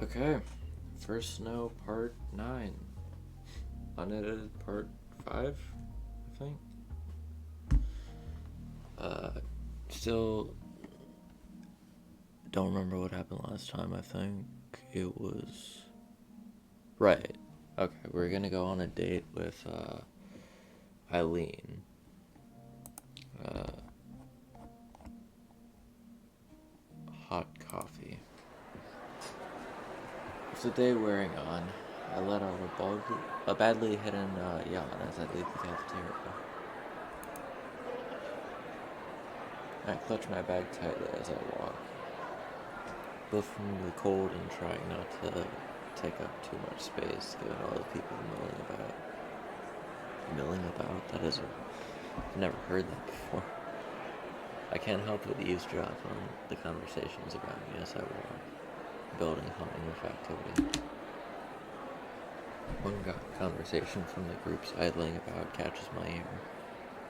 Okay, First Snow Part 9. Unedited Part 5, I think. Still don't remember what happened last time. I think it was... Right. Okay, we're gonna go on a date with, EILEEN. Hot coffee. With the day wearing on, I let out a badly hidden yawn as I leave the cafeteria. I clutch my bag tightly as I walk, both from the cold and trying not to take up too much space given all the people milling about. Milling about? I've never heard that before. I can't help but eavesdrop on the conversations about me as I walk, building humming with activity. One conversation from the groups idling about catches my ear.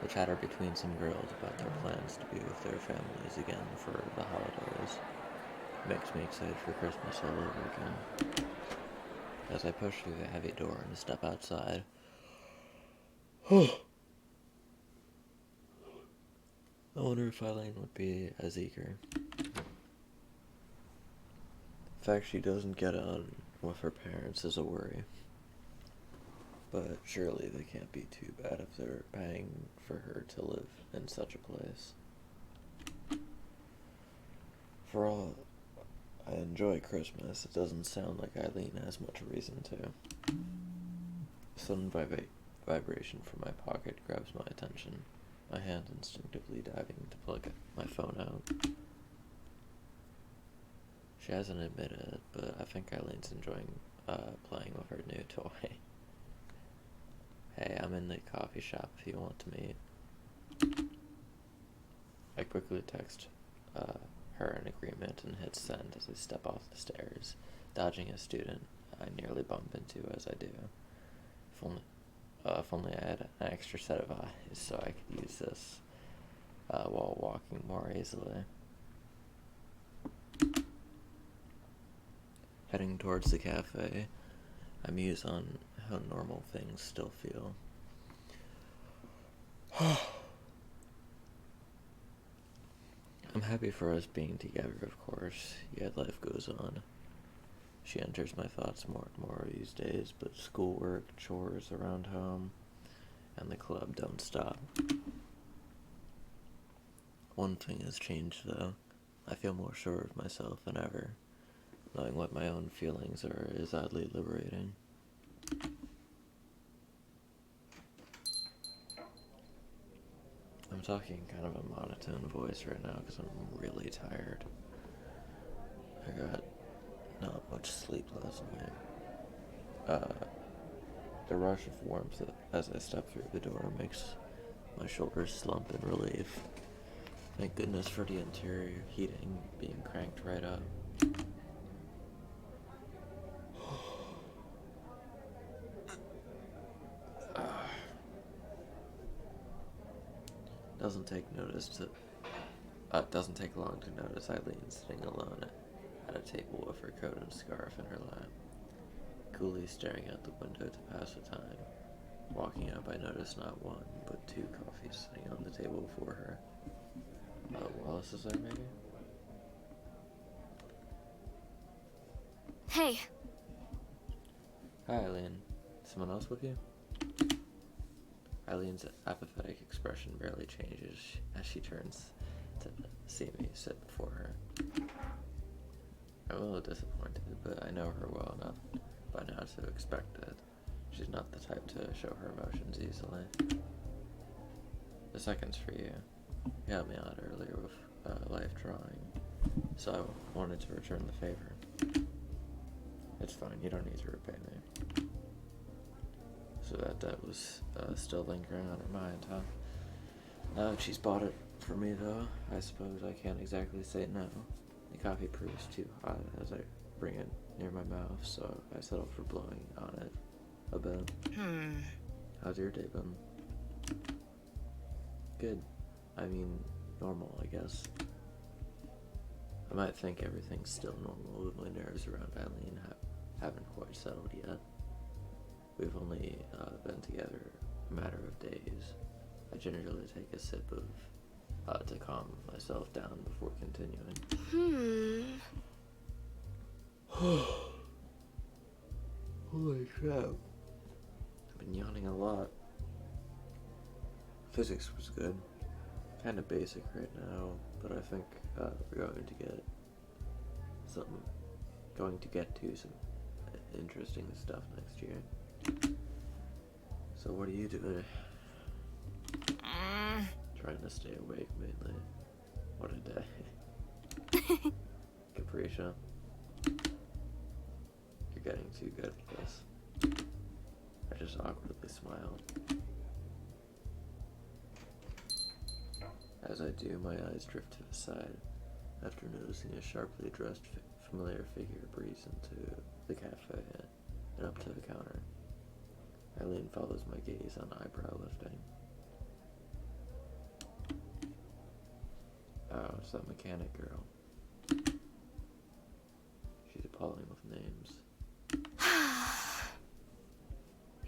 The chatter between some girls about their plans to be with their families again for the holidays makes me excited for Christmas all over again. As I push through the heavy door and step outside, I wonder if EILEEN would be as eager. The fact she doesn't get on with her parents is a worry. But surely they can't be too bad if they're paying for her to live in such a place. For all I enjoy Christmas, it doesn't sound like EILEEN has much reason to. A sudden vibration from my pocket grabs my attention, my hand instinctively diving to plug my phone out. She hasn't admitted it, but I think EILEEN's enjoying playing with her new toy. Hey, I'm in the coffee shop if you want to meet. I quickly text her an agreement and hit send as I step off the stairs, dodging a student I nearly bump into as I do. If only I had an extra set of eyes so I could use this while walking more easily. Heading towards the cafe, I muse on how normal things still feel. I'm happy for us being together, of course, yet life goes on. She enters my thoughts more and more these days, but schoolwork, chores around home, and the club don't stop. One thing has changed, though. I feel more sure of myself than ever. Knowing what my own feelings are is oddly liberating. I'm talking kind of a monotone voice right now because I'm really tired. I got not much sleep last night. The rush of warmth as I step through the door makes my shoulders slump in relief. Thank goodness for the interior heating being cranked right up. Doesn't take long to notice EILEEN sitting alone at a table with her coat and scarf in her lap, coolly staring out the window to pass the time. Walking up, I notice not one, but two coffees sitting on the table before her. Wallace is there, maybe? Hey. Hi, EILEEN. Someone else with you? EILEEN's apathetic expression barely changes as she turns to see me sit before her. I'm a little disappointed, but I know her well enough by now to expect it. She's not the type to show her emotions easily. The second's for you. You helped me out earlier with life drawing, so I wanted to return the favor. It's fine, you don't need to repay me. So that debt was still lingering on her mind, huh? Now that she's bought it for me, though, I suppose I can't exactly say no. The coffee proves too hot as I bring it near my mouth, so I settle for blowing on it a bit. How's your day been? Good. I mean, normal, I guess. I might think everything's still normal, but my nerves around Eileen haven't quite settled yet. We've only been together a matter of days. I gingerly take a sip of to calm myself down before continuing. Holy crap. I've been yawning a lot. Physics was good. Kind of basic right now, but I think we're going to get to some interesting stuff next year. So what are you doing? Trying to stay awake mainly. What a day. Capricia. You're getting too good at this. I just awkwardly smiled. As I do, my eyes drift to the side after noticing a sharply dressed familiar figure breeze into the cafe and up to the counter. Eileen follows my gaze on eyebrow lifting. Oh, it's that mechanic girl. She's appalling with names.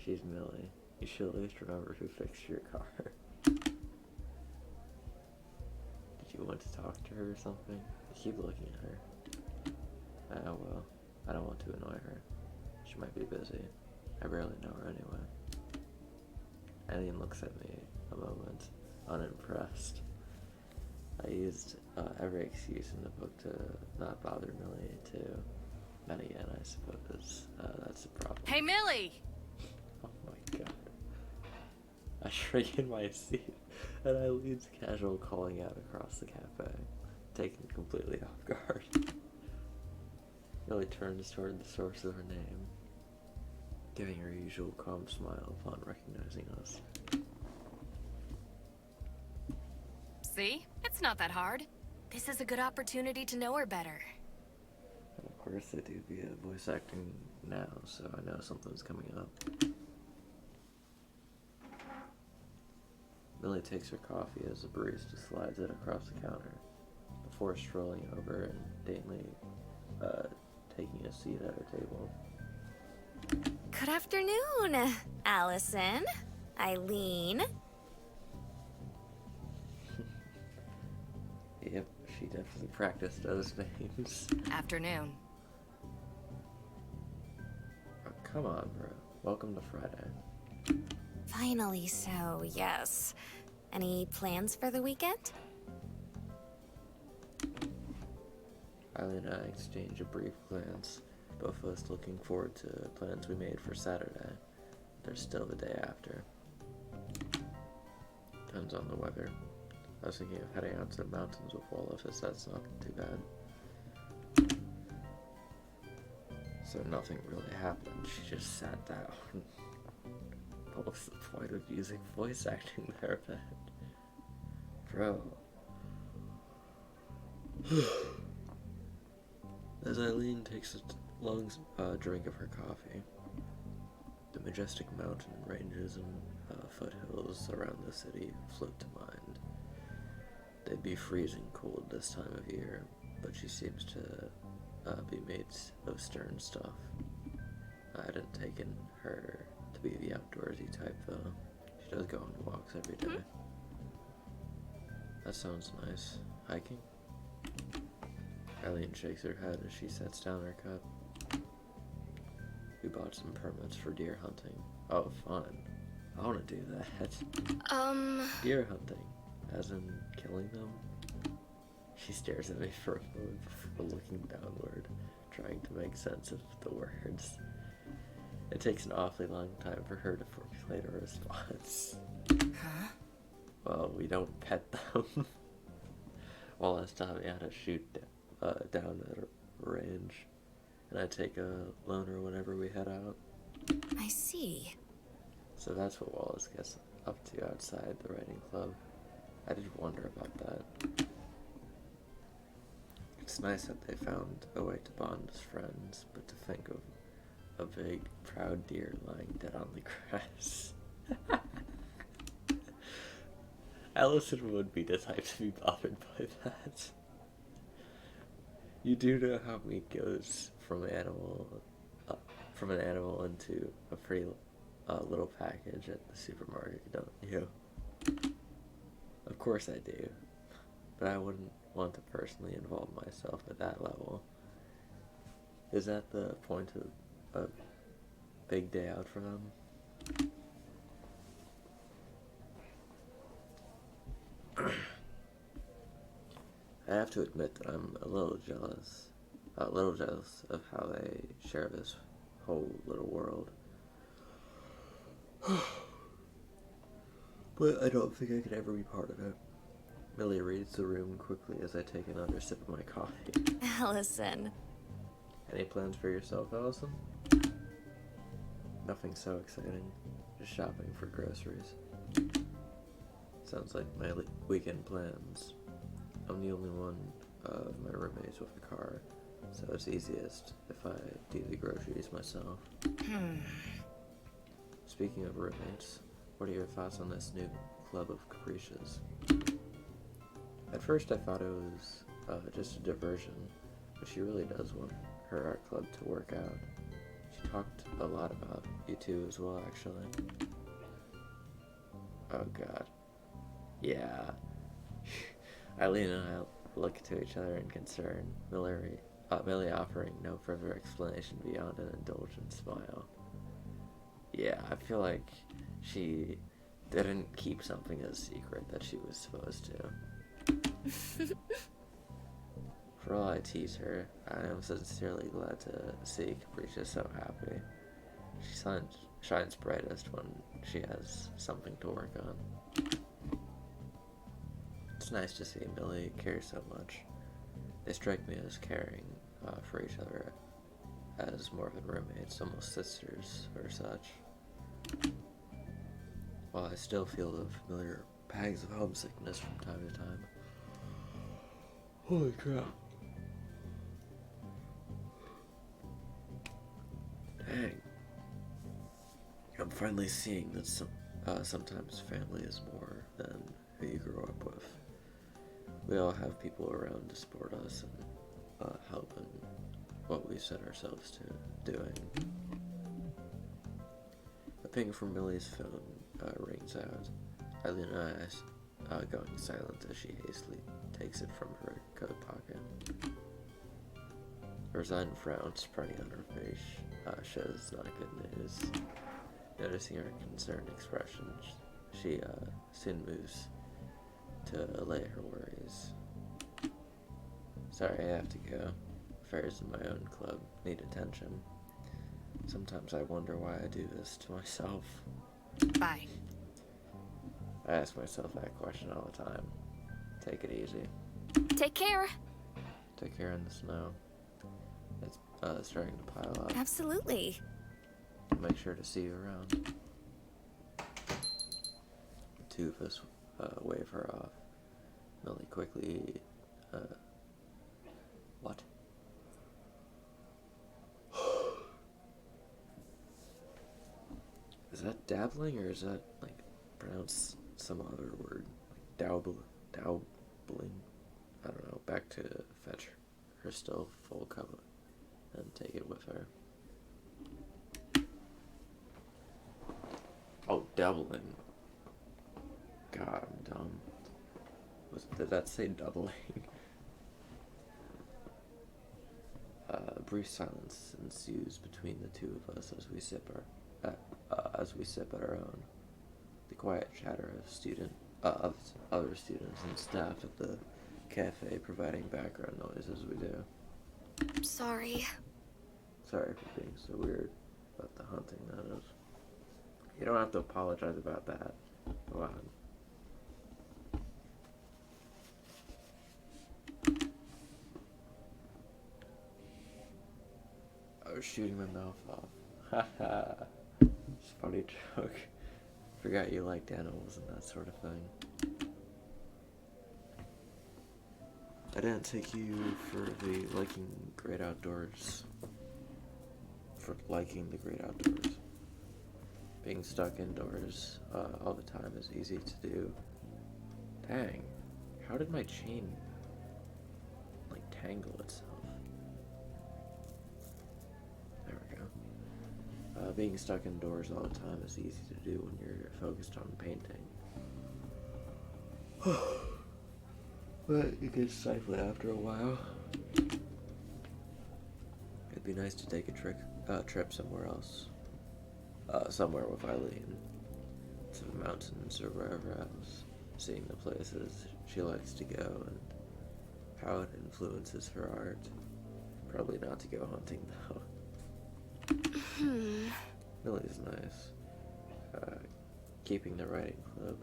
She's Millie. You should at least remember who fixed your car. Did you want to talk to her or something? I keep looking at her. Oh well, I don't want to annoy her. She might be busy. I barely know her anyway. Eileen looks at me a moment, unimpressed. I used every excuse in the book to not bother Millie too. Then again, I suppose that's the problem. Hey, Millie! Oh my god. I shrink in my seat, and Eileen's casual calling out across the cafe, taken completely off guard. Millie turns toward the source of her name, giving her usual calm smile upon recognizing us. See? It's not that hard. This is a good opportunity to know her better. And of course they do via voice acting now, so I know something's coming up. Millie takes her coffee as the barista slides it across the counter, before strolling over and daintily taking a seat at her table. Good afternoon, Allison, Eileen. Yep, she definitely practiced those names. Afternoon. Oh, come on, bro. Welcome to Friday. Finally, so yes. Any plans for the weekend? Eileen and I exchange a brief glance, both of us looking forward to plans we made for Saturday. There's still the day after. Depends on the weather. I was thinking of heading out to the mountains with Wallace, as that's not too bad. So nothing really happened. She just sat down. What was the point of using voice acting there, Ben? Bro. As Eileen takes a long drink of her coffee, the majestic mountain ranges and foothills around the city float to mind. They'd be freezing cold this time of year, but she seems to be made of stern stuff. I hadn't taken her to be the outdoorsy type, though. She does go on walks every day. That sounds nice. Hiking? Eileen shakes her head as she sets down her cup. We bought some permits for deer hunting. Oh, fun. I want to do that. Deer hunting. As in killing them? She stares at me for a moment before looking downward, trying to make sense of the words. It takes an awfully long time for her to formulate a response. Huh? Well, we don't pet them. Wallace taught me how to shoot down at a range, and I take a loner whenever we head out. I see. So that's what Wallace gets up to outside the writing club. I did wonder about that. It's nice that they found a way to bond as friends, but to think of a big, proud deer lying dead on the grass. Allison would be the type to be bothered by that. You do know how meat goes uh, from an animal into a pretty little package at the supermarket, don't you? Of course I do, but I wouldn't want to personally involve myself at that level. Is that the point of a big day out for them? I have to admit that I'm a little jealous of how they share this whole little world. But I don't think I could ever be part of it. Millie reads the room quickly as I take another sip of my coffee. Allison. Any plans for yourself, Allison? Nothing so exciting. Just shopping for groceries. Sounds like my weekend plans. I'm the only one of my roommates with a car, so it's easiest if I do the groceries myself. Speaking of roommates, what are your thoughts on this new club of capricious? At first I thought it was just a diversion, but she really does want her art club to work out. She talked a lot about you two as well, actually. Oh god. Yeah. EILEEN and I look to each other in concern, Millie offering no further explanation beyond an indulgent smile. Yeah, I feel like she didn't keep something a secret that she was supposed to. For all I tease her, I am sincerely glad to see Capricia so happy. She shines brightest when she has something to work on. It's nice to see Millie care so much. They strike me as caring for each other as more than roommates, almost sisters or such. While I still feel the familiar pangs of homesickness from time to time. Holy crap. Dang. I'm finally seeing that sometimes family is more than who you grew up with. We all have people around to support us and help in what we set ourselves to doing. A ping from Millie's phone rings out. EILEEN and I going silent as she hastily takes it from her coat pocket. A resigned frown spreading on her face shows not good news. Noticing her concerned expression, she soon moves to allay her worries. Sorry, I have to go. Affairs in my own club need attention. Sometimes I wonder why I do this to myself. Bye. I ask myself that question all the time. Take it easy. Take care. Take care in the snow. It's starting to pile up. Absolutely. Make sure to see you around. The two of us wave her off. Millie quickly, what? Is that dabbling, or is that, like, pronounced some other word? Like dabbling? I don't know. Back to fetch her still full cup and take it with her. Oh, doubling. God, I'm dumb. Did that say doubling? A brief silence ensues between the two of us as we sip at our own. The quiet chatter of other students and staff at the cafe providing background noise as we do. Sorry. Sorry for being so weird about the hunting, that is. You don't have to apologize about that. Go on. I was shooting my mouth off. Haha. It's a funny joke. Forgot you liked animals and that sort of thing. I didn't take you for the liking the great outdoors. Being stuck indoors all the time is easy to do. Dang, how did my chain, like, tangle itself? being stuck indoors all the time is easy to do when you're focused on painting. But it gets stifling after a while. It'd be nice to take a trip somewhere else. Somewhere with EILEEN. To the mountains or wherever else. Seeing the places she likes to go and how it influences her art. Probably not to go hunting though. Millie's nice. Keeping the writing club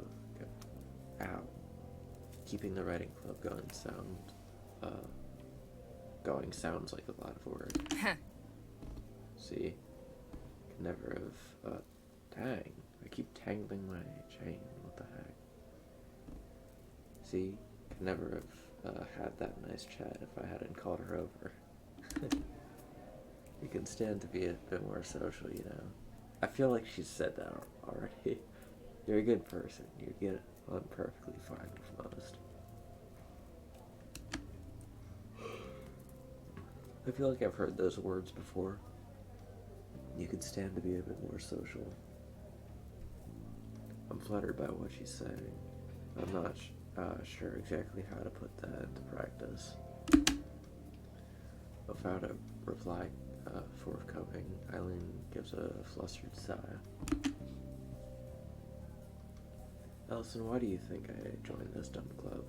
keeping the writing club going sounds like a lot of work. See? Could never have dang. I keep tangling my chain. What the heck? See? Could never have had that nice chat if I hadn't called her over. You can stand to be a bit more social, you know. I feel like she's said that already. You're a good person. You get on perfectly fine with most. I feel like I've heard those words before. You can stand to be a bit more social. I'm flattered by what she's saying. I'm not sure exactly how to put that into practice. Without a reply forthcoming, EILEEN gives a flustered sigh. Allison, why do you think I joined this dumb club?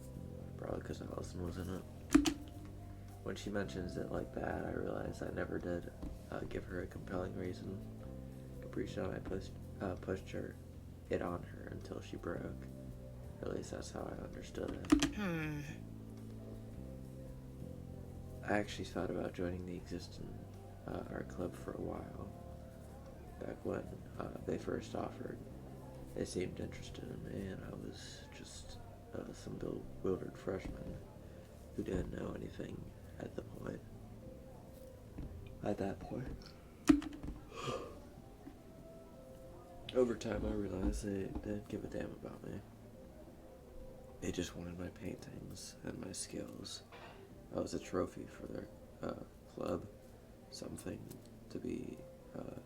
Probably because Allison was in it. When she mentions it like that, I realize I never did give her a compelling reason. Capricia and I pushed it on her until she broke. At least that's how I understood it. I actually thought about joining the existing art club for a while. Back when they first offered, they seemed interested in me, and I was just some bewildered freshman who didn't know anything at that point. Over time, I realized they didn't give a damn about me. They just wanted my paintings and my skills. I was a trophy for their club, something to be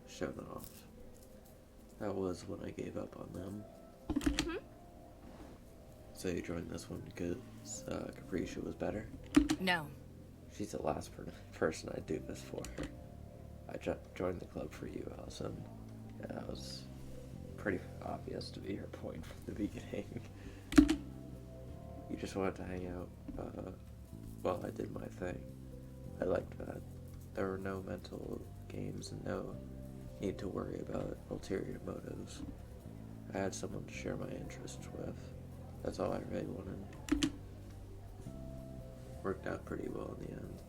shown off. That was when I gave up on them. So you joined this one because Capricia was better? No. She's the last person I'd do this for. I joined the club for you, Allison. Yeah, that was pretty obvious to be her point from the beginning. You just wanted to hang out while I did my thing. I liked that. There were no mental games and no need to worry about ulterior motives. I had someone to share my interests with. That's all I really wanted. Worked out pretty well in the end.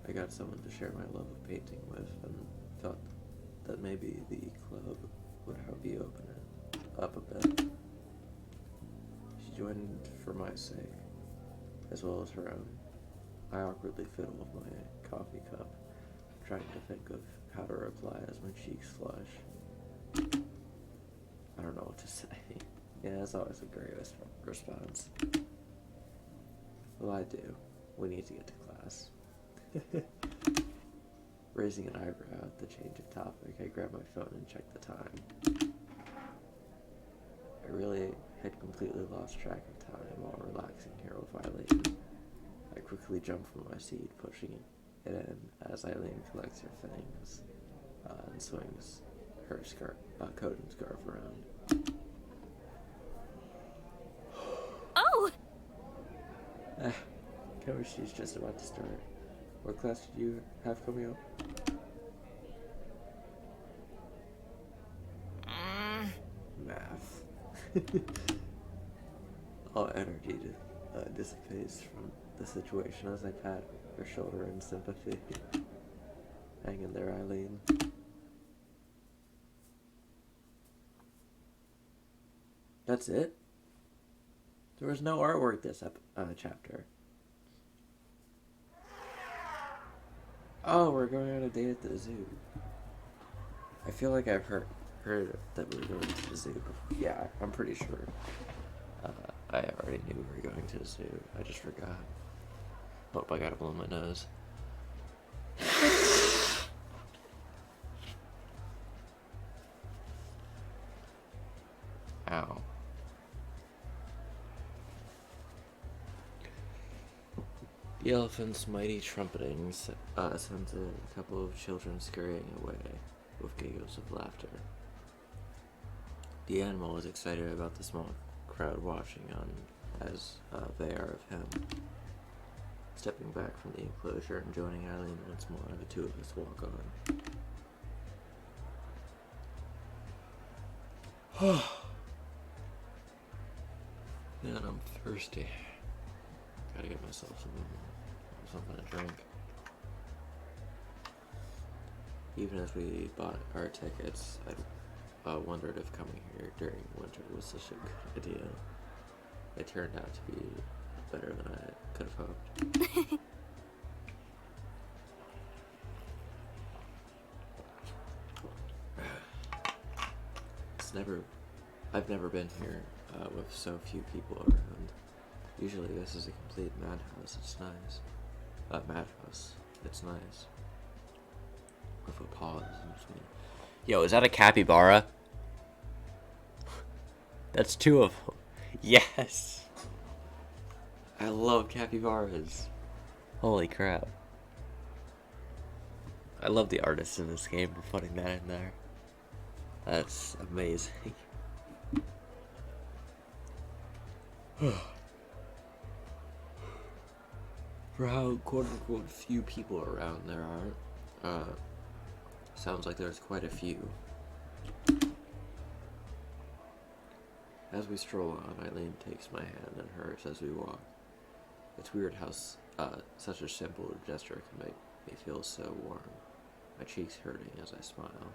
I got someone to share my love of painting with and thought that maybe the club would help you open it up a bit. She joined for my sake, as well as her own. I awkwardly fiddle with my coffee cup, trying to think of how to reply as my cheeks flush. I don't know what to say. Yeah, that's always a great response. Well, I do. We need to get to class. Raising an eyebrow at the change of topic, I grab my phone and check the time. I really had completely lost track of time while relaxing here with EILEEN. I quickly jump from my seat, pushing it in as EILEEN collects her things and swings her coat and scarf around. Oh! Chemistry's just about to start. What class did you have coming up? Math. All energy dissipates from the situation as I pat her shoulder in sympathy. Hang in there, EILEEN. That's it? There was no artwork this chapter. Oh, we're going on a date at the zoo. I feel like I've heard that we were going to the zoo before. Yeah, I'm pretty sure. I already knew we were going to the zoo. I just forgot. Hope I gotta blow my nose. The elephant's mighty trumpeting sends a couple of children scurrying away with giggles of laughter. The animal is excited about the small crowd watching on as they are of him. Stepping back from the enclosure and joining EILEEN once more, the two of us walk on. Man, I'm thirsty. Gotta get myself something to drink. Even as we bought our tickets, I wondered if coming here during winter was such a good idea. It turned out to be better than I could have hoped. I've never been here with so few people around. Usually this is a complete madhouse. It's nice. Madhouse. It's nice. With a pause in between. Yo, is that a capybara? That's two of them. Yes! I love capybaras. Holy crap. I love the artists in this game for putting that in there. That's amazing. For how quote-unquote few people around there are, sounds like there's quite a few. As we stroll on, EILEEN takes my hand and hers as we walk. It's weird how such a simple gesture can make me feel so warm, my cheeks hurting as I smile.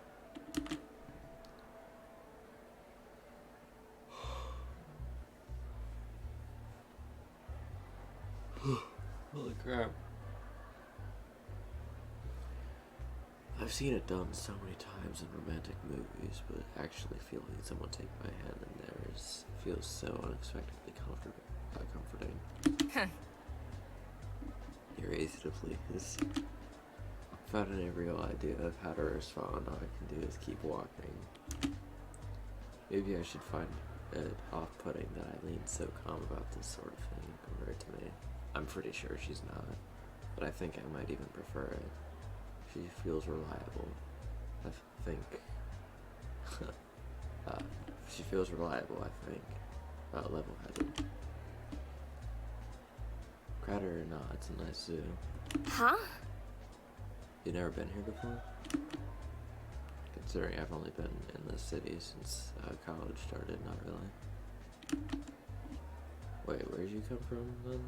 Holy crap. I've seen it done so many times in romantic movies, but actually feeling someone take my hand in theirs feels so unexpectedly comforting. You're easy to please. Without any real idea of how to respond, all I can do is keep walking. Maybe I should find it off-putting that EILEEN's so calm about this sort of thing compared to me. I'm pretty sure she's not, but I think I might even prefer it. She feels reliable. I think. She feels reliable, I think. Level-headed. Crowded or not, it's a nice zoo. Huh? You never been here before? Considering I've only been in the city since college started, not really. Wait, where did you come from then?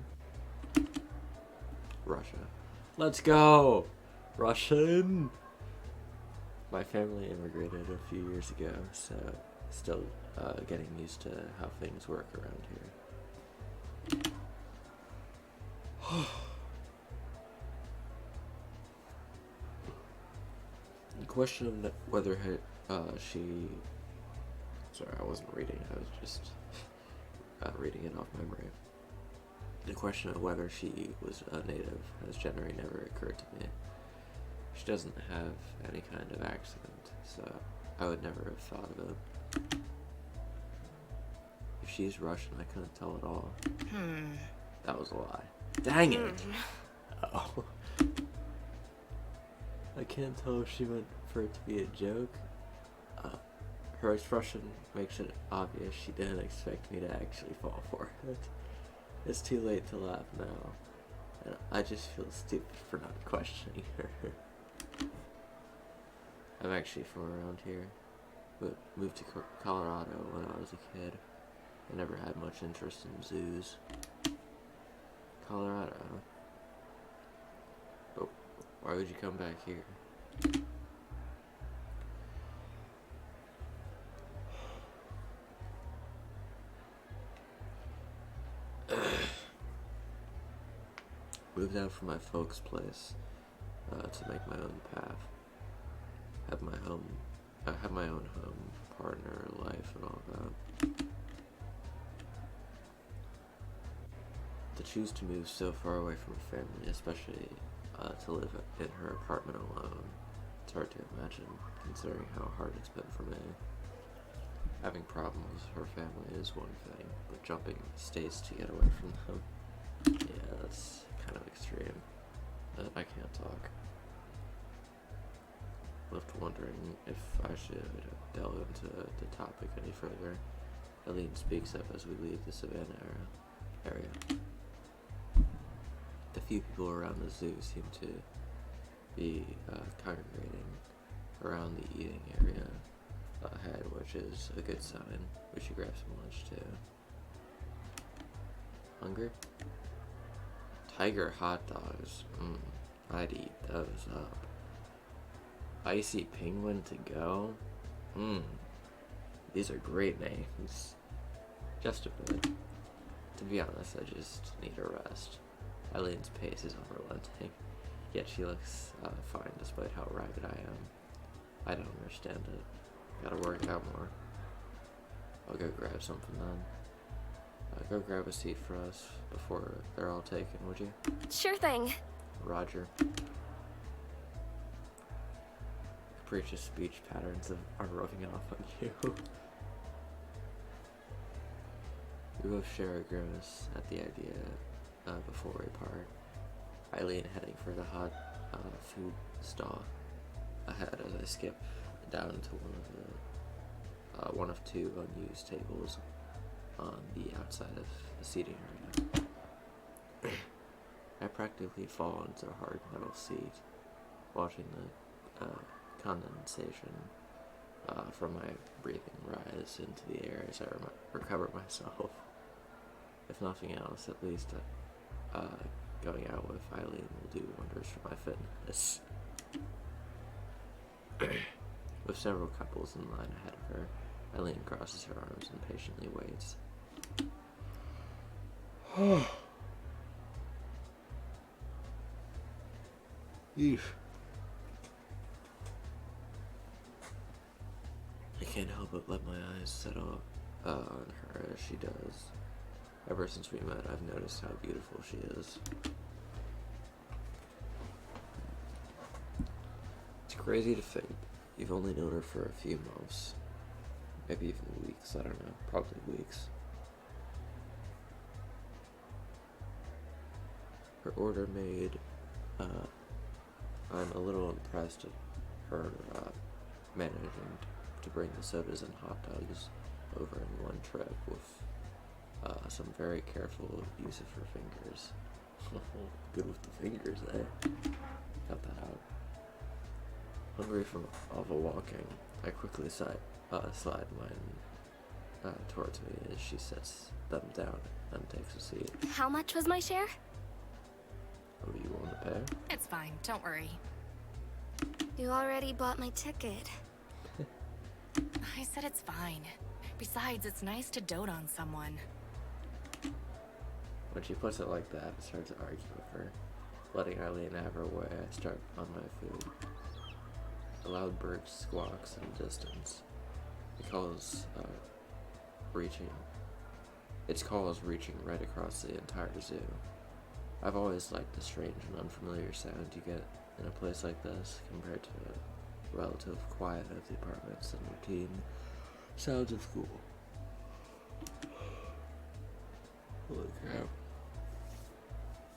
Russia. Let's go! Russian! My family immigrated a few years ago, so still getting used to how things work around here. The question of whether she... Sorry, I wasn't reading, I was just reading it off memory. The question of whether she was a native has generally never occurred to me. She doesn't have any kind of accent, so I would never have thought of it. If she's Russian, I couldn't tell at all. That was a lie. Dang it! Oh. I can't tell if she meant for it to be a joke. Her expression makes it obvious she didn't expect me to actually fall for it. It's too late to laugh now, and I just feel stupid for not questioning her. I'm actually from around here, but moved to Colorado when I was a kid. I never had much interest in zoos. Colorado? But why would you come back here? Moved out from my folks' place to make my own path. Have my own home, partner, life, and all that. To choose to move so far away from her family, especially to live in her apartment alone, it's hard to imagine, considering how hard it's been for me. Having problems with her family is one thing, but jumping states to get away from them, yeah, that's kind of extreme. I can't talk. Left wondering if I should delve into the topic any further. EILEEN speaks up as we leave the savannah area. The few people around the zoo seem to be congregating around the eating area ahead, which is a good sign. We should grab some lunch too. Hungry? Tiger hot dogs. I'd eat those up. Icy penguin to go? These are great names. Just a bit. To be honest, I just need a rest. EILEEN's pace is unrelenting, yet she looks fine despite how ragged I am. I don't understand it. Gotta work out more. I'll go grab something then. Go grab a seat for us before they're all taken, would you? Sure thing. Roger. Capricious speech patterns are rubbing off on you. We both share a grimace at the idea before we part. EILEEN heading for the hot food stall ahead as I skip down to one of two unused tables on the outside of the seating area. I practically fall into a hard metal seat, watching the condensation from my breathing rise into the air as I recover myself. If nothing else, at least going out with EILEEN will do wonders for my fitness. With several couples in line ahead of her, EILEEN crosses her arms and patiently waits. Yeesh. I can't help but let my eyes settle on her as she does. Ever since we met, I've noticed how beautiful she is. It's crazy to think you've only known her for a few months. Maybe even weeks, I don't know. Probably weeks. Her order made, I'm a little impressed at her managing to bring the sodas and hot dogs over in one trip with some very careful use of her fingers. Good with the fingers, eh? Got that out. Hungry from all the walking, I quickly slide mine towards me as she sets them down and takes a seat. How much was my share? Oh, you want to pay? It's fine, don't worry. You already bought my ticket. I said it's fine. Besides, it's nice to dote on someone. When she puts it like that, I start to argue with her. Letting EILEEN have her way, I start on my food. A loud bird squawks in the distance. Its call is reaching right across the entire zoo. I've always liked the strange and unfamiliar sound you get in a place like this compared to the relative quiet of the apartments and routine sounds of school. Holy crap.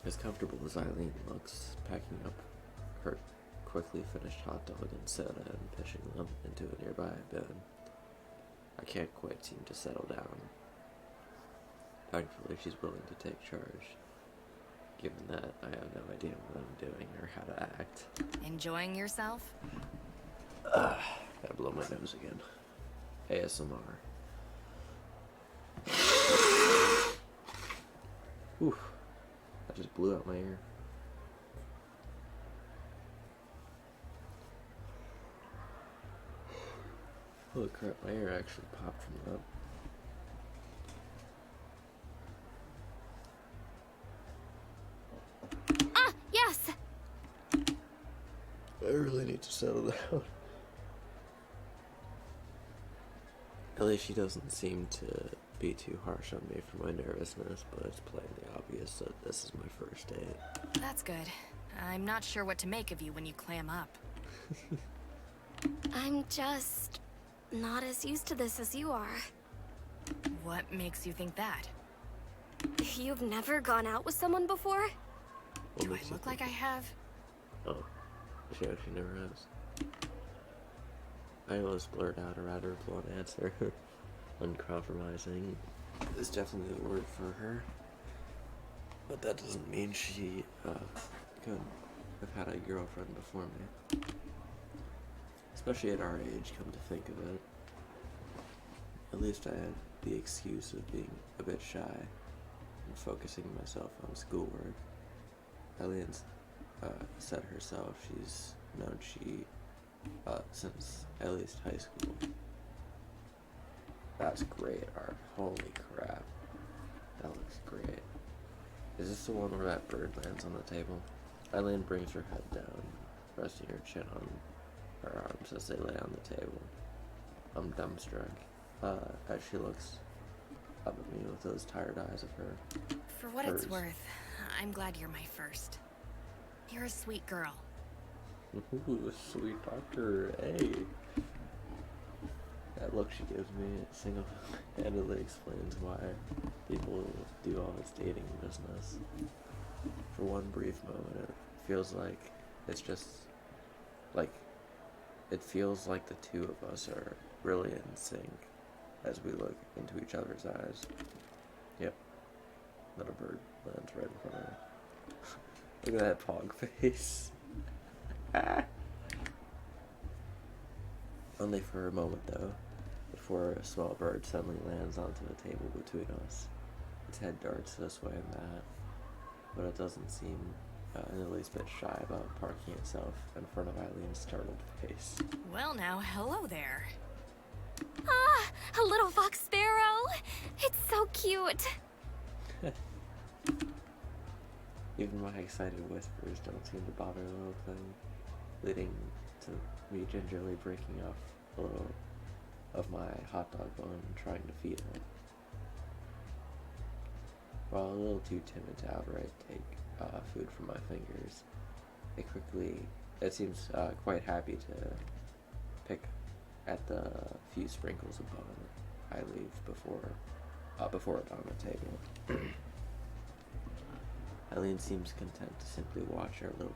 As comfortable as EILEEN looks, packing up her quickly finished hot dog and soda and pushing them into a nearby bin, I can't quite seem to settle down. Thankfully, she's willing to take charge, given that I have no idea what I'm doing or how to act. Enjoying yourself? Gotta blow my nose again. ASMR. Whew. That just blew out my ear. Holy crap, my ear actually popped from that. Yes! I really need to settle down. At least she doesn't seem to be too harsh on me for my nervousness, but it's plainly obvious that this is my first date. That's good. I'm not sure what to make of you when you clam up. I'm just not as used to this as you are. What makes you think that? You've never gone out with someone before? What Do makes I you look like I think have? Oh, she actually never has. I always blurt out a rather blunt answer. Uncompromising is definitely the word for her. But that doesn't mean she could have had a girlfriend before me. Especially at our age, come to think of it. At least I had the excuse of being a bit shy and focusing myself on schoolwork. EILEEN said herself she's known she since at least high school. That's great art. Holy crap. That looks great. Is this the one where that bird lands on the table? EILEEN brings her head down, resting her chin on her arms as they lay on the table. I'm dumbstruck as she looks up at me with those tired eyes of her. For what it's worth, I'm glad you're my first. You're a sweet girl. Ooh, sweet doctor, hey. That look she gives me single-handedly explains why people do all this dating business. For one brief moment, it feels like it's just like it feels like the two of us are really in sync as we look into each other's eyes. Yep. Then a bird lands right in front of her. Look at that pog face. Only for a moment, though, before a small bird suddenly lands onto the table between us. Its head darts this way and that, but it doesn't seem in the least bit shy about parking itself in front of EILEEN's startled face. Well now, hello there. Ah, a little fox sparrow. It's so cute. Even my excited whispers don't seem to bother the little thing, leading to me gingerly breaking off a little of my hot dog bone and trying to feed it. While a little too timid to outright take food from my fingers, it seems quite happy to pick at the few sprinkles of bone I leave before it on the table. EILEEN seems content to simply watch our little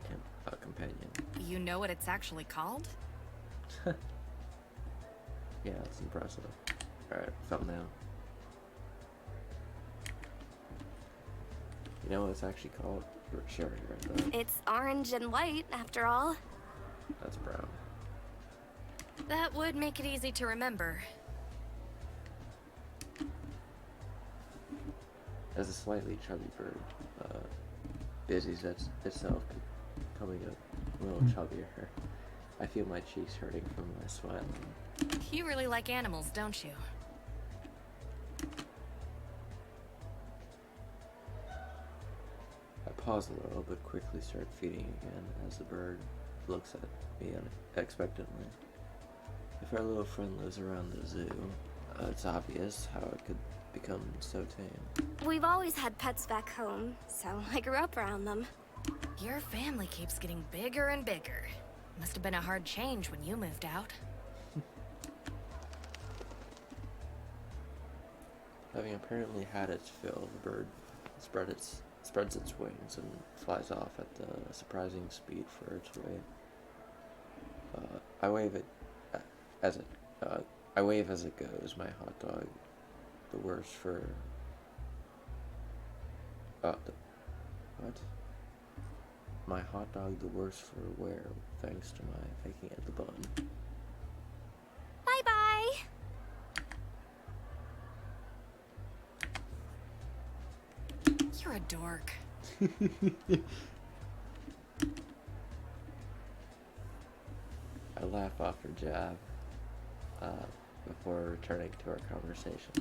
companion. You know what it's actually called? Yeah, it's impressive. Alright, thumbnail. You know what it's actually called? You're cherry right there. It's orange and white, after all. That's brown. That would make it easy to remember. As a slightly chubby bird busies itself becoming a little chubbier, I feel my cheeks hurting from my smiling. You really like animals, don't you? I pause a little, but quickly start feeding again as the bird looks at me unexpectedly. If our little friend lives around the zoo, it's obvious how it could become so tame. We've always had pets back home, so I grew up around them. Your family keeps getting bigger and bigger. Must have been a hard change when you moved out. Having apparently had its fill, the bird spreads its wings and flies off at the surprising speed for its weight. I wave as it goes. My hot dog, the worst for what? My hot dog, the worse for wear, thanks to my picking at the bun. Bye-bye. You're a dork. I laugh off her jab before returning to our conversation.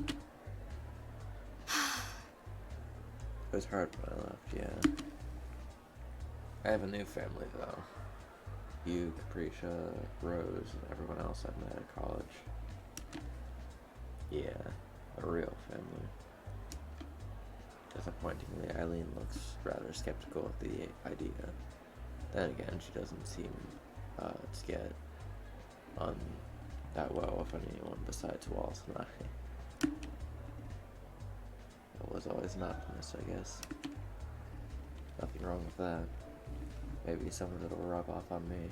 It was hard when I left, yeah. I have a new family, though. You, Capricia, Rose, and everyone else I've met at college. Yeah, a real family. Disappointingly, EILEEN looks rather skeptical of the idea. Then again, she doesn't seem to get on that well with anyone besides Wallace and I. I was always an optimist, I guess. Nothing wrong with that. Maybe some of it'll rub off on me.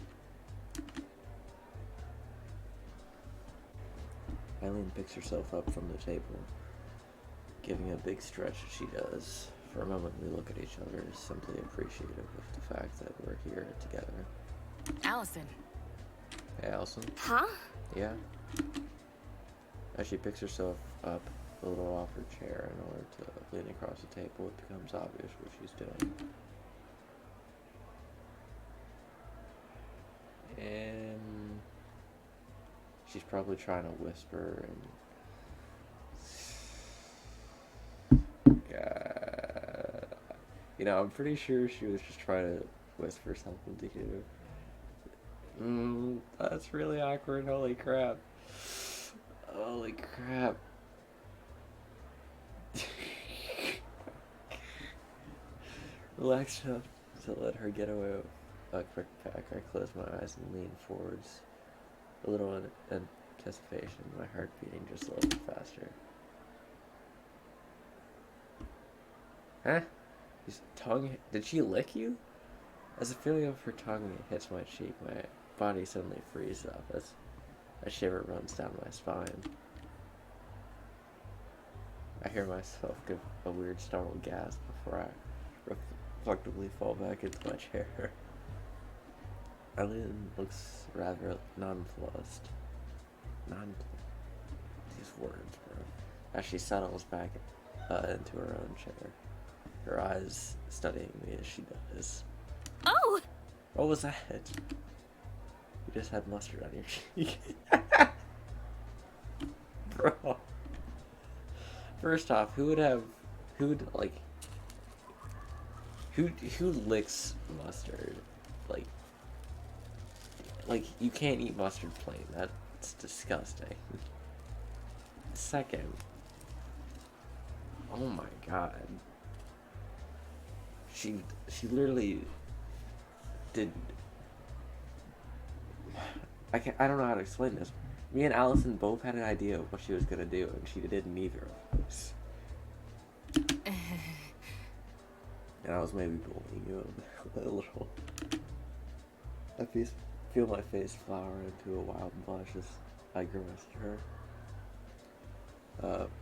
EILEEN picks herself up from the table, giving a big stretch as she does. For a moment we look at each other, simply appreciative of the fact that we're here together. Allison. Hey, Allison? Huh? Yeah? As she picks herself up a little off her chair in order to lean across the table, it becomes obvious what she's doing. And she's probably trying to whisper and... God. You know, I'm pretty sure she was just trying to whisper something to you. That's really awkward, holy crap. Holy crap. Relaxed enough to let her get away with a quick peck. I close my eyes and lean forwards. A little in anticipation, my heart beating just a little bit faster. Huh? His tongue? Did she lick you? As the feeling of her tongue hits my cheek, my body suddenly freezes up as a shiver runs down my spine. I hear myself give a weird startled gasp before I reflectively fall back into my chair. EILEEN looks rather nonplussed. These words, bro. As she settles back into her own chair, her eyes studying me as she does. Oh! What was that? You just had mustard on your cheek. Bro. First off, who licks mustard? Like, you can't eat mustard plain. That's disgusting. Second, oh my god. She literally did... I don't know how to explain this. Me and Allison both had an idea of what she was gonna do, and she did neither of us. And I was maybe bullying you a little. I feel my face flower into a wild blush as I grimace at her.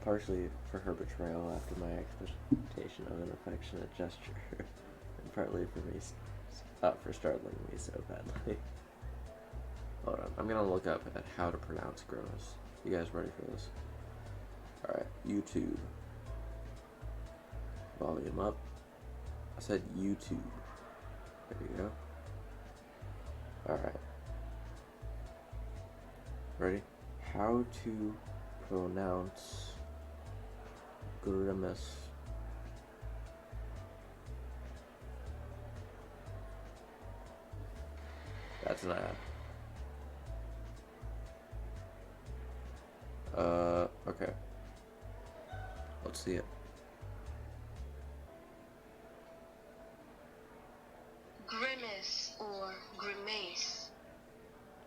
Partially for her betrayal after my expectation of an affectionate gesture, and partly for me, for startling me so badly. Hold on, I'm gonna look up at how to pronounce grimace. You guys ready for this? Alright, YouTube. Volume up. I said YouTube. There you go. Alright. Ready? How to pronounce grimace. That's an ad. Okay. Let's see it. Grimace or grimace.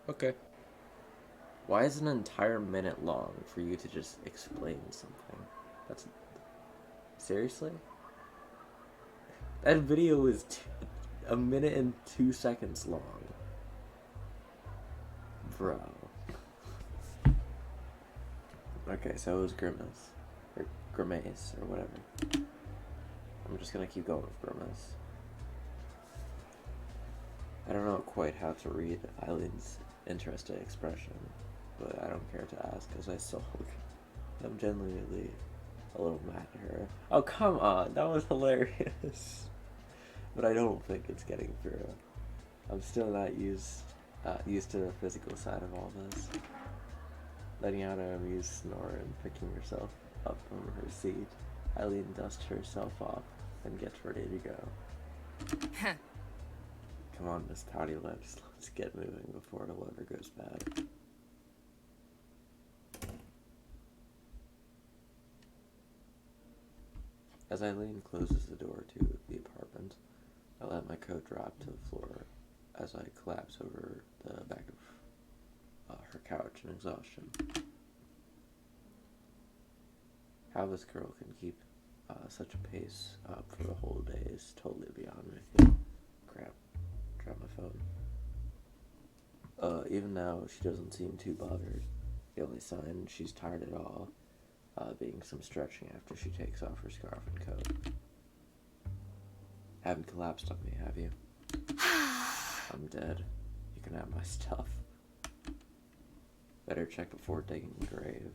Okay. Why is an entire minute long for you to just explain something? That's... Seriously? That video is a minute and 2 seconds long. Bro. Okay, so it was grimace. Or grimace, or whatever. I'm just gonna keep going with grimace. I don't know quite how to read EILEEN's interesting expression, but I don't care to ask because I sulk. I'm genuinely a little mad at her. Oh, come on, that was hilarious. But I don't think it's getting through. I'm still not used to the physical side of all this. Letting out an amused snore and picking herself up from her seat, EILEEN dusts herself off and gets ready to go. Come on, Miss Pouty Lips, let's get moving before it all ever goes bad. As EILEEN closes the door to the apartment, I let my coat drop to the floor as I collapse over the back of her couch in exhaustion. How this girl can keep Such a pace up for the whole day is totally beyond me. Crap. Drop my phone. Even now, she doesn't seem too bothered. The only sign she's tired at all, being some stretching after she takes off her scarf and coat. Haven't collapsed on me, have you? I'm dead. You can have my stuff. Better check before digging the grave.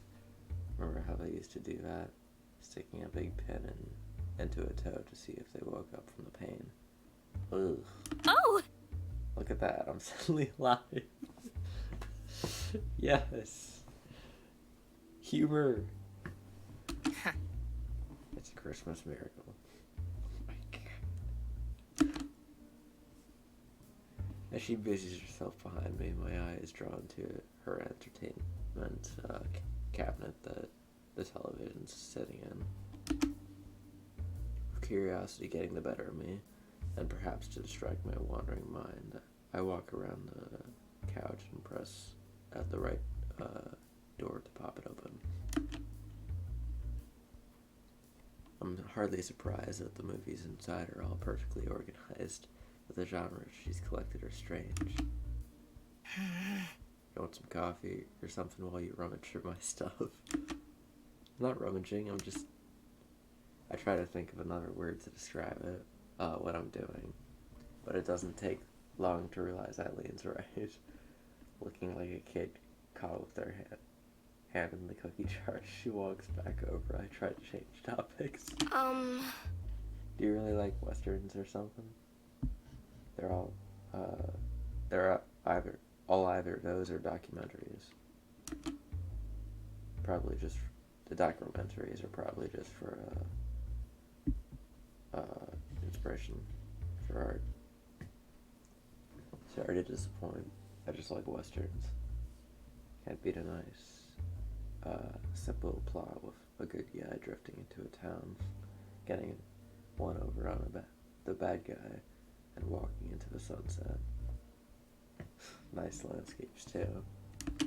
Remember how they used to do that? Sticking a big pin into a toe to see if they woke up from the pain. Ugh. Oh! Look at that, I'm suddenly alive. Yes. Humor. It's a Christmas miracle. Oh my God. As she busies herself behind me, my eye is drawn to her entertainment cabinet that the television's sitting in. With curiosity getting the better of me, and perhaps to distract my wandering mind, I walk around the couch and press at the right door to pop it open. I'm hardly surprised that the movies inside are all perfectly organized, but the genres she's collected are strange. You want some coffee or something while you rummage through my stuff? I'm not rummaging, I try to think of another word to describe it, what I'm doing, but it doesn't take long to realize Eileen's right. Looking like a kid caught with their hand in the cookie jar, she walks back over. I try to change topics. Do you really like westerns or something? They're either those or documentaries. Probably just the documentaries are probably just for inspiration for art. Sorry to disappoint. I just like westerns. Can't beat a nice, simple plot with a good guy drifting into a town, getting one over on the bad guy, and walking into the sunset. Nice landscapes too.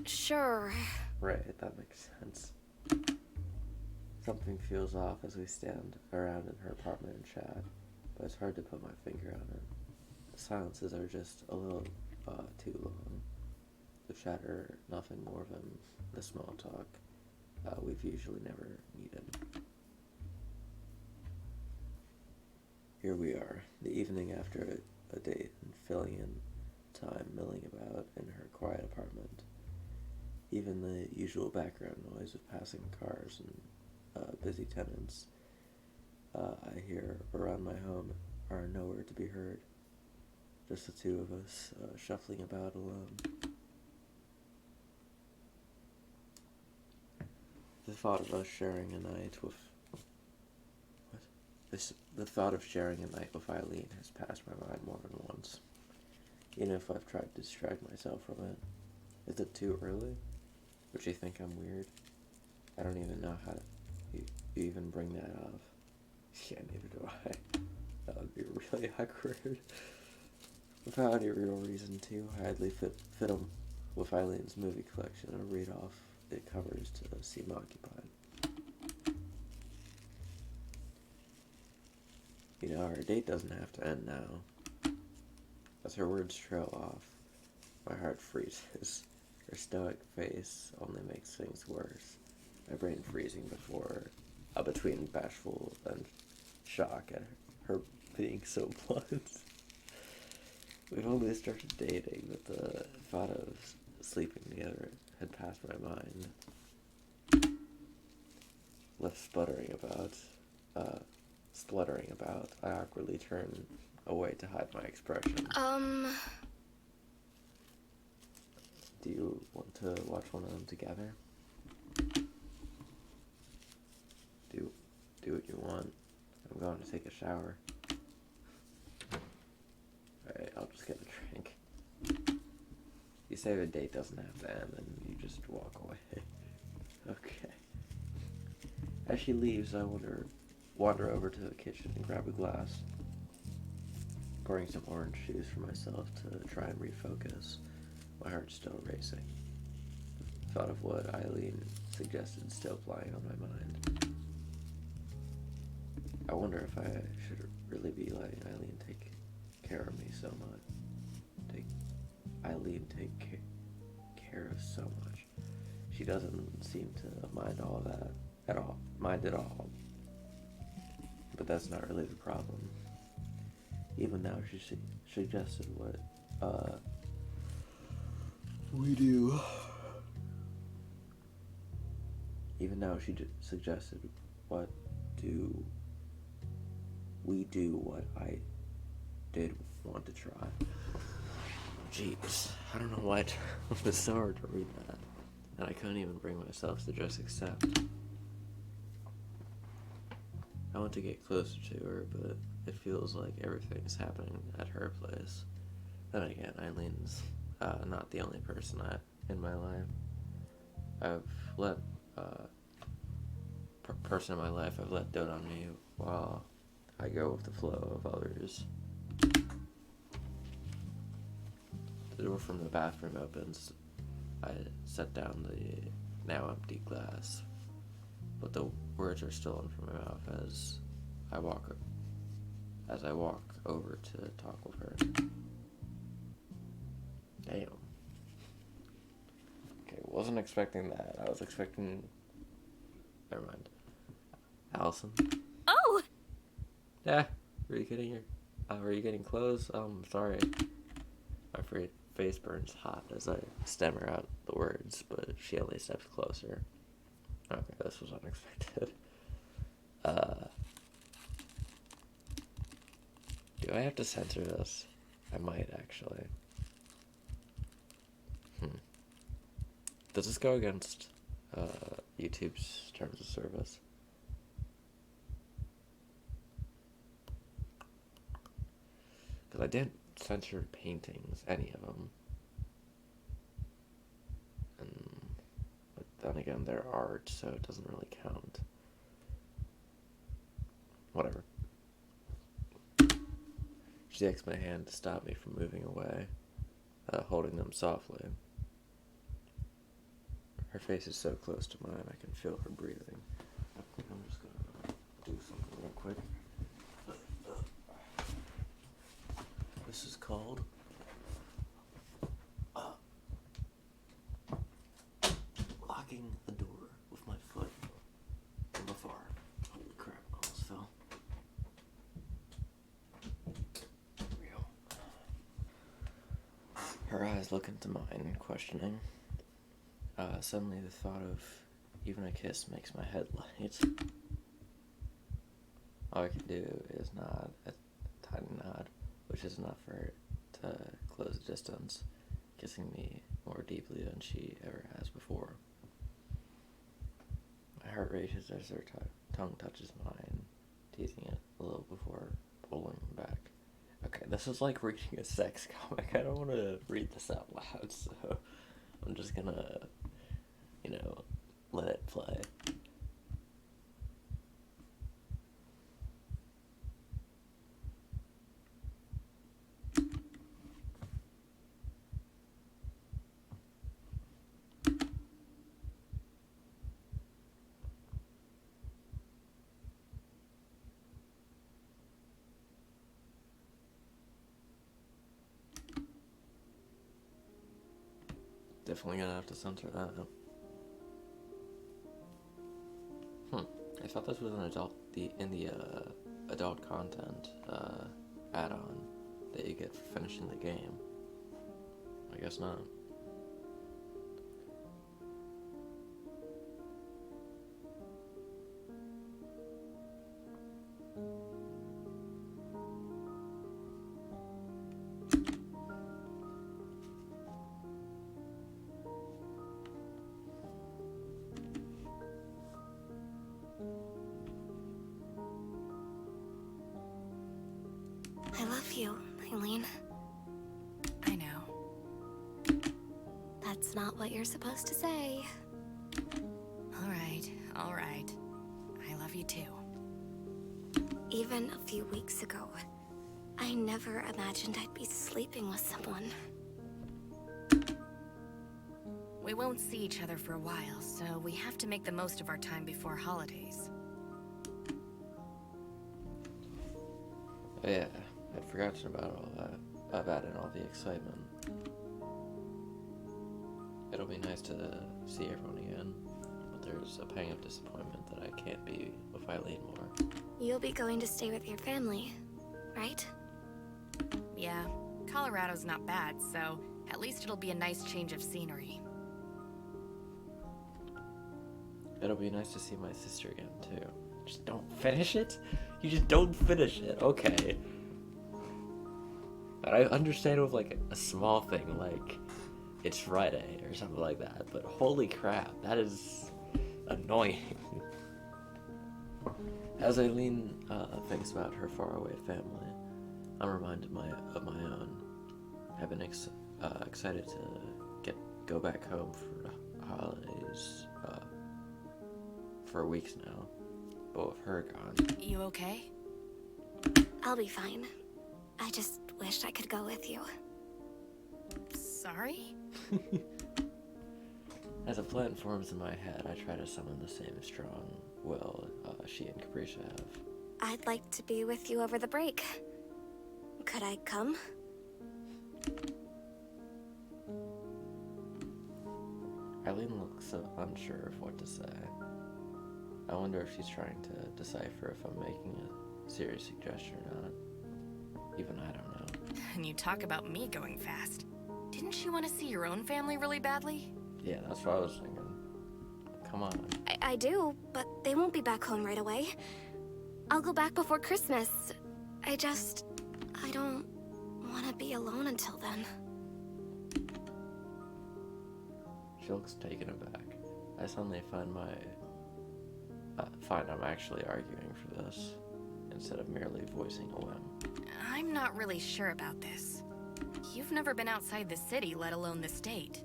Sure. Right, that makes sense. Something feels off as we stand around in her apartment and chat, but it's hard to put my finger on it. The silences are just a little too long. The chatter, nothing more than the small talk we've usually never needed. Here we are, the evening after a date, and filling in time milling about in her quiet apartment. Even the usual background noise of passing cars and busy tenants I hear around my home are nowhere to be heard. Just the two of us shuffling about alone. The thought of us sharing a night with the thought of sharing a night with Eileen has passed my mind more than once. Even if I've tried to distract myself from it. Is it too early? Would she think I'm weird? I don't even know how to even bring that up. Yeah, neither do I. That would be really awkward. Without any real reason to, I idly fit them with Eileen's movie collection and read off the covers to seem occupied. You know, our date doesn't have to end now. As her words trail off, my heart freezes. Her stoic face only makes things worse. My brain freezing between bashful and shock at her being so blunt. We've only started dating, but the thought of sleeping together had passed my mind. Left spluttering about, I awkwardly turn away to hide my expression. Do you want to watch one of them together? Do what you want. I'm going to take a shower. Alright, I'll just get a drink. You say the date doesn't have to end, and you just walk away. Okay. As she leaves, I wander over to the kitchen and grab a glass. Pouring some orange juice for myself to try and refocus. My heart's still racing. Thought of what Eileen suggested still flying on my mind. I wonder if I should really be letting Eileen take care of me so much. Eileen take care of so much. She doesn't seem to mind all of that at all. Mind at all. But that's not really the problem. Even now, she suggested what we do. Even now, she suggested what do we do what I did want to try. Jeez, I don't know why it was so hard to read that. And I couldn't even bring myself to just accept. I want to get closer to her, but it feels like everything's happening at her place. Then again, Eileen's not the only person in my life. I've let person in my life I've let dote on me while I go with the flow of others. The door from the bathroom opens. I set down the now empty glass, but the words are still in from my mouth as I walk over to talk with her. Damn. Okay, wasn't expecting that. I was expecting. Never mind. Allison. Oh! Yeah. Were you getting close? Sorry. My face burns hot as I stammer out the words, but she only steps closer. Okay, this was unexpected. Do I have to censor this? I might, actually. Does this go against YouTube's terms of service? Because I didn't censor paintings, any of them. But then again, they're art, so it doesn't really count. Whatever. She takes my hand to stop me from moving away, holding them softly. Her face is so close to mine, I can feel her breathing. I'm just gonna do something real quick. This is called locking the door with my foot from afar. Holy crap, almost fell. There we go. Her eyes look into mine, questioning. Suddenly the thought of even a kiss makes my head light. All I can do is nod, a tiny nod, which is enough for her to close the distance, kissing me more deeply than she ever has before. My heart races as her tongue touches mine, teasing it a little before pulling back. Okay, this is like reading a sex comic. I don't want to read this out loud, so I'm just gonna, let it play. Definitely gonna have to censor that. I thought this was an adult content add-on that you get for finishing the game. I guess not. I love you, Eileen. I know. That's not what you're supposed to say. All right. I love you too. Even a few weeks ago, I never imagined I'd be sleeping with someone. We won't see each other for a while, so we have to make the most of our time before holidays. But yeah, I'd forgotten about all that. About it and all the excitement. It'll be nice to see everyone again, but there's a pang of disappointment that I can't be with EILEEN more. You'll be going to stay with your family, right? Yeah, Colorado's not bad, so at least it'll be a nice change of scenery. It'll be nice to see my sister again, too. Just don't finish it? You just don't finish it, okay. And I understand with, like, a small thing, like, it's Friday or something like that, but holy crap, that is annoying. As EILEEN thinks about her faraway family, I'm reminded of my own. I've been excited to go back home for holidays for weeks now, but with her gone. You okay? I'll be fine. I just wished I could go with you. Sorry? As a plan forms in my head, I try to summon the same strong will she and Capricia have. I'd like to be with you over the break. Could I come? EILEEN looks so unsure of what to say. I wonder if she's trying to decipher if I'm making a serious suggestion or not. Even I don't know. And you talk about me going fast. Didn't you want to see your own family really badly? Yeah, that's what I was thinking. Come on. I do, but they won't be back home right away. I'll go back before Christmas. I don't want to be alone until then. She looks taken aback. I suddenly find I'm actually arguing for this, instead of merely voicing a whim. I'm not really sure about this. You've never been outside the city, let alone the state.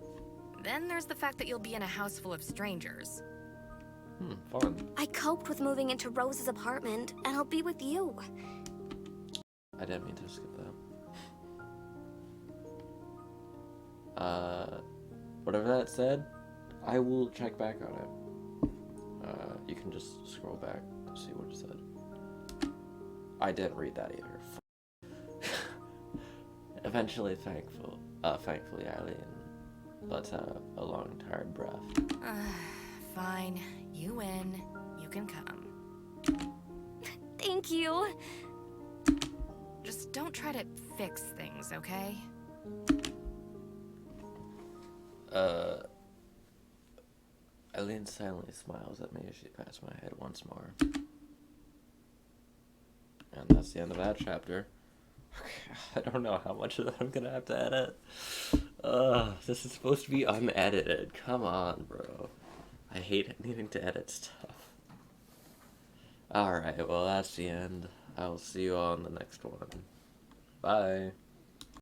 Then there's the fact that you'll be in a house full of strangers. Fun. I coped with moving into Rose's apartment, and I'll be with you. I didn't mean to skip that. Whatever that said, I will check back on it. You can just scroll back to see what it said. I didn't read that either. Eventually, thankfully, EILEEN lets out a long, tired breath. Fine. You win. You can come. Thank you. Just don't try to fix things, okay? EILEEN silently smiles at me as she pats my head once more. And that's the end of that chapter. I don't know how much of that I'm gonna have to edit. This is supposed to be unedited. Come on, bro. I hate needing to edit stuff. Alright, well that's the end. I will see you all in the next one. Bye.